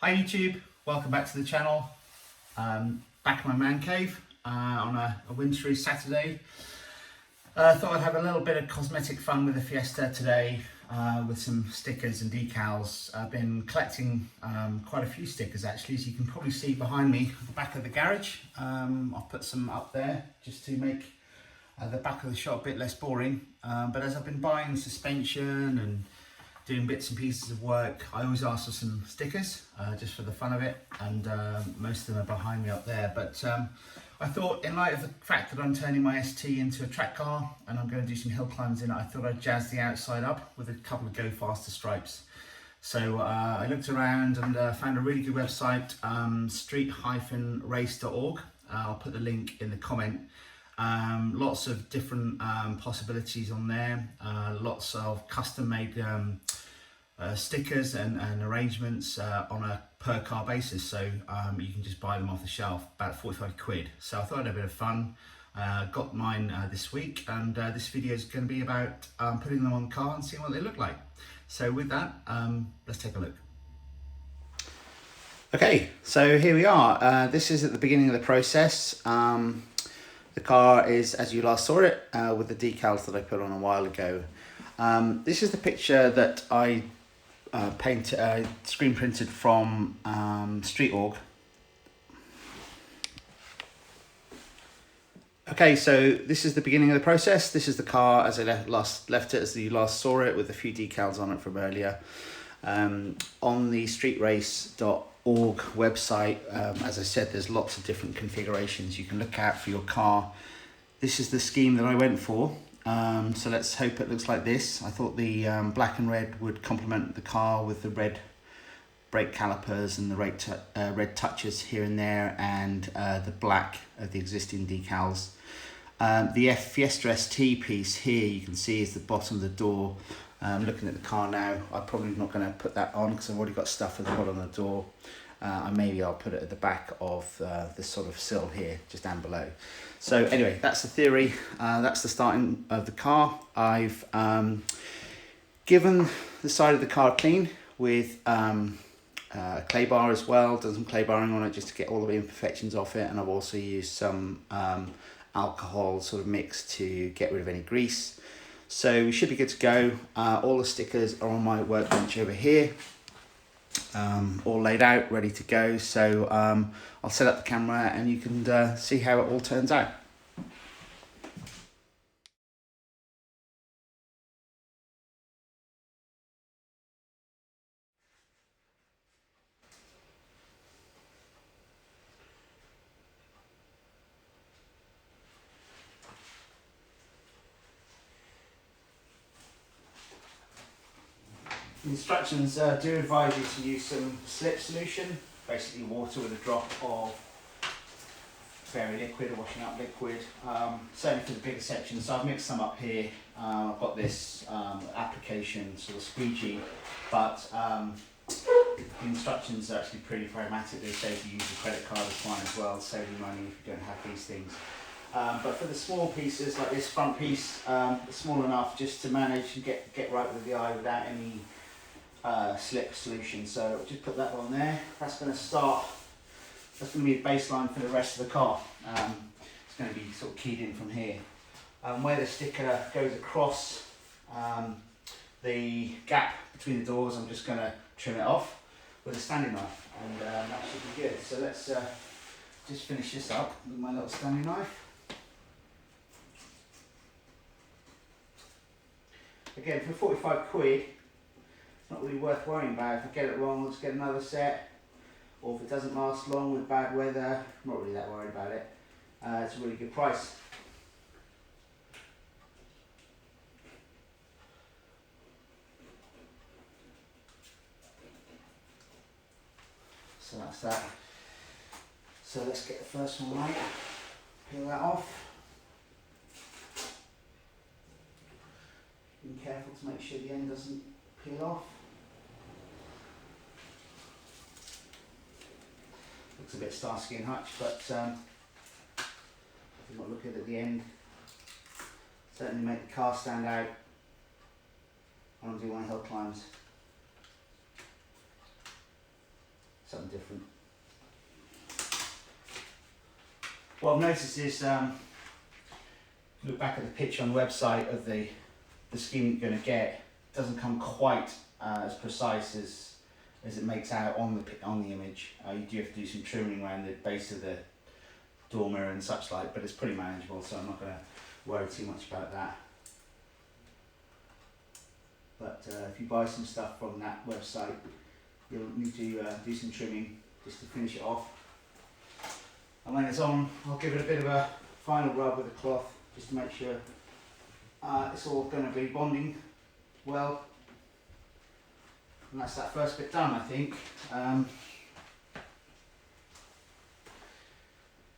Hi YouTube, welcome back to the channel. Back in my man cave on a wintry Saturday. Thought I'd have a little bit of cosmetic fun with the Fiesta today with some stickers and decals. I've been collecting quite a few stickers actually, as you can probably see behind me at the back of the garage. I'll put some up there just to make the back of the shop a bit less boring. But as I've been buying suspension and doing bits and pieces of work, I always ask for some stickers just for the fun of it, and most of them are behind me up there. But I thought, in light of the fact that I'm turning my ST into a track car and I'm going to do some hill climbs in it, I thought I'd jazz the outside up with a couple of Go Faster stripes. So I looked around and found a really good website, street-race.org. I'll put the link in the comment. Lots of different possibilities on there, lots of custom made stickers and arrangements on a per car basis, so you can just buy them off the shelf, about 45 quid. So I thought I'd have a bit of fun. Got mine this week, and this video is going to be about putting them on the car and seeing what they look like. So with that, let's take a look. Okay, so here we are. This is at the beginning of the process. The car is, as you last saw it, with the decals that I put on a while ago. This is the picture that I screen printed from Street.org. Okay, so this is the beginning of the process. This is the car as I left it, as you last saw it, with a few decals on it from earlier. On the streetrace.org website, as I said, there's lots of different configurations you can look at for your car. This is the scheme that I went for. So let's hope it looks like this. I thought the black and red would complement the car, with the red brake calipers and the red touches here and there, and the black of the existing decals. The Fiesta ST piece here, you can see, is the bottom of the door. Looking at the car now, I'm probably not going to put that on because I've already got stuff at the bottom of the door. Maybe I'll put it at the back of this sort of sill here, just down below. So anyway, that's the theory. That's the starting of the car. I've given the side of the car clean with a clay bar as well, done some clay barring on it just to get all the imperfections off it, and I've also used some alcohol sort of mix to get rid of any grease. So we should be good to go. All the stickers are on my workbench over here, all laid out, ready to go. So I'll set up the camera and you can see how it all turns out. The instructions do advise you to use some slip solution, basically water with a drop of fairy liquid or washing up liquid, certainly for the bigger sections. So I've mixed some up here. I've got this application sort of squeegee, but the instructions are actually pretty pragmatic. They say to use a credit card is fine as well, save you money if you don't have these things. But for the small pieces, like this front piece, small enough just to manage and get right with the eye without any slip solution. So just put that on there. That's going to be a baseline for the rest of the car. It's going to be sort of keyed in from here. Where the sticker goes across the gap between the doors, I'm just going to trim it off with a standing knife, and that should be good. So let's just finish this up with my little standing knife. Again, for 45 quid, it's not really worth worrying about. If I get it wrong, I'll just get another set. Or if it doesn't last long with bad weather, I'm not really that worried about it. It's a really good price. So that's that. So let's get the first one right. Peel that off. Be careful to make sure the end doesn't peel off. Looks a bit Starsky and Hutch, but if you want to look at the end, certainly make the car stand out when I'm doing my hill climbs. something different. What I've noticed is, look back at the picture on the website of the scheme you're going to get, it doesn't come quite as precise as it makes out on the image. You do have to do some trimming around the base of the door mirror and such like, but it's pretty manageable, so I'm not going to worry too much about that. But if you buy some stuff from that website, you'll need to do some trimming just to finish it off. And when it's on, I'll give it a bit of a final rub with a cloth just to make sure it's all going to be bonding well. And that's that first bit done, I think.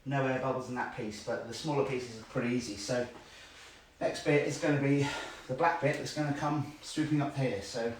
No air bubbles in that piece, but the smaller pieces are pretty easy. So next bit is going to be the black bit that's going to come swooping up here. So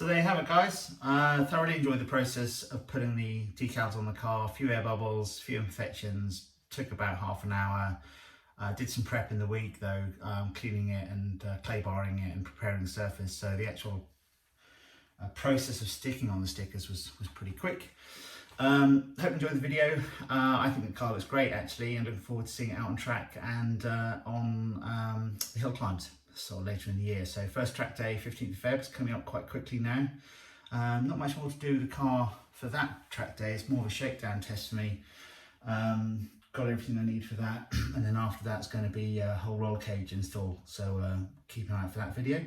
So there you have it, guys. Thoroughly enjoyed the process of putting the decals on the car. A few air bubbles, a few imperfections. Took about half an hour. Did some prep in the week though, cleaning it and clay barring it and preparing the surface. So the actual process of sticking on the stickers was pretty quick. Hope you enjoyed the video. I think the car looks great actually, and looking forward to seeing it out on track and on the hill climbs sort of later in the year. So first track day, 15th of Feb, is coming up quite quickly now. Not much more to do with the car for that track day. It's more of a shakedown test for me. Got everything I need for that, and then after that's going to be a whole roll cage install, so keep an eye out for that video.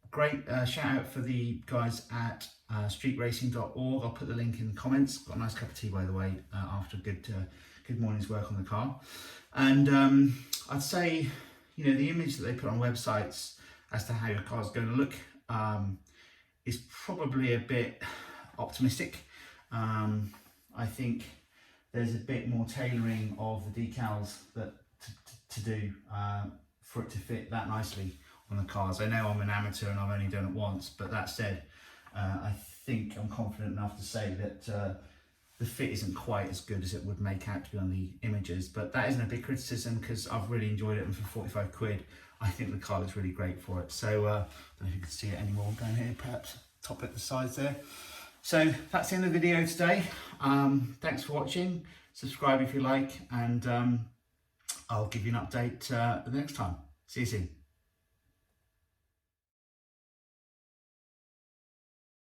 Great shout out for the guys at streetracing.org. I'll put the link in the comments. Got a nice cup of tea by the way after a good morning's work on the car. And I'd say, you know, the image that they put on websites as to how your car's going to look is probably a bit optimistic. I think there's a bit more tailoring of the decals that to do for it to fit that nicely on the cars. I know I'm an amateur and I've only done it once, but that said, I think I'm confident enough to say that the fit isn't quite as good as it would make out to be on the images, but that isn't a big criticism because I've really enjoyed it, and for 45 quid I think the car looks really great for it. So I don't know if you can see it anymore down here, perhaps top at the sides there. So that's the end of the video today. Thanks for watching. Subscribe if you like, and I'll give you an update the next time. See you soon.